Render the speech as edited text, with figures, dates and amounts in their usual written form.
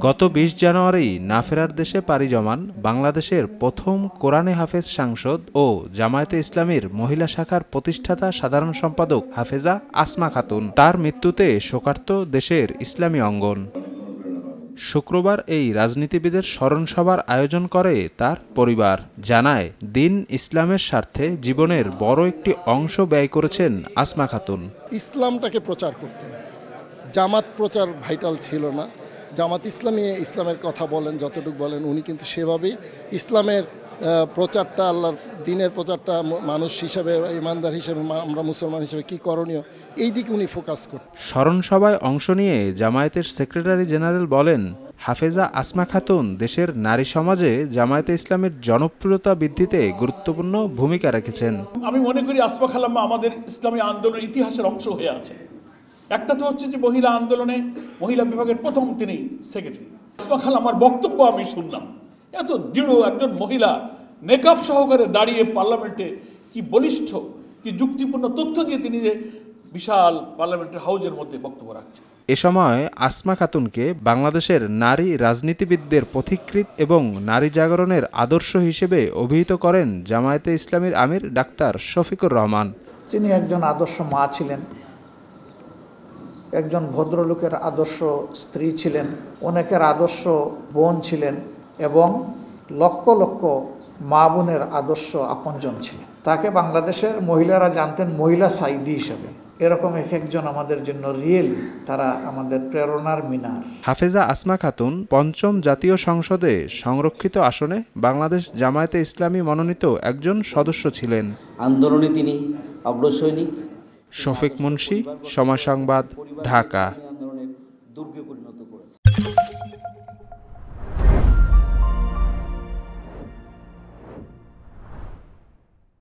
গত ২০ জানুয়ারি না ফেরার দেশে পাড়ি জমান বাংলাদেশের প্রথম কোরআনে হাফেজ সাংসদ ও জামায়াতে ইসলামীর মহিলা শাখার প্রতিষ্ঠাতা সাধারণ সম্পাদক হাফেজা আসমা খাতুন। তার মৃত্যুতে শোকার্ত দেশের ইসলামী অঙ্গন। শুক্রবার এই রাজনীতিবিদের স্মরণ সভার আয়োজন করে তার পরিবার। জানায়, দিন ইসলামের স্বার্থে জীবনের বড় একটি অংশ ব্যয় করেছেন আসমা খাতুন। ইসলামটাকে প্রচার করতেন, জামাত প্রচার ভাইটাল ছিল না। জামাত ইসলামের কথা বলেন, যতটুকু বলেন, উনি কিন্তু সেভাবেই ইসলামের প্রচারটা, আল্লাহর দিনের প্রচারটা মানুষ হিসাবে, ইমানদার হিসেবে, আমরা মুসলমান হিসেবে কী করণীয়, এই দিকে উনি ফোকাস করতেন। স্মরণ সভায় অংশ নিয়ে জামায়াতের সেক্রেটারি জেনারেল বলেন, হাফেজা আসমা খাতুন দেশের নারী সমাজে জামায়াতে ইসলামের জনপ্রিয়তা বৃদ্ধিতে গুরুত্বপূর্ণ ভূমিকা রেখেছেন। আমি মনে করি আসমা খালাম্মা আমাদের ইসলামী আন্দোলনের ইতিহাসের অংশ হয়ে আছে। একটা তো হচ্ছে যে মহিলা আন্দোলনে মহিলা বিভাগের প্রথম তিনি সেক্রেটারি। আসমা খালাম্মার বক্তব্য আমি শুনলাম, এত দৃঢ় একজন মহিলা নেকাব সহকারে দাঁড়িয়ে পার্লামেন্টে কি বলিষ্ঠ, কি যুক্তিপূর্ণ তথ্য দিয়ে তিনি যে বিশাল পার্লামেন্টের হাউজের মধ্যে বক্তব্য রাখছেন। এ সময় আসমা খাতুনকে বাংলাদেশের নারী রাজনীতিবিদদের পথিকৃৎ এবং নারী জাগরণের আদর্শ হিসেবে অভিহিত করেন জামায়াতে ইসলামীর আমির ডাক্তার শফিকুর রহমান। তিনি একজন আদর্শ মা ছিলেন, একজন ভদ্রলোকের আদর্শ স্ত্রী ছিলেন, অনেকের আদর্শ বোন ছিলেন এবং লক্ষ লক্ষ মা বোনের আদর্শ আপনজন ছিলেন। তাকে বাংলাদেশের মহিলারা জানতেন মহিলা সাইদি হিসেবে। এরকম এক একজন আমাদের জন্য রিয়েলি তারা আমাদের প্রেরণার মিনার। হাফেজা আসমা খাতুন পঞ্চম জাতীয় সংসদে সংরক্ষিত আসনে বাংলাদেশ জামায়াতে ইসলামী মনোনীত একজন সদস্য ছিলেন। আন্দোলনে তিনি অগ্রসৈনিক। শফিক মুন্সি, সময় সংবাদ, ঢাকা।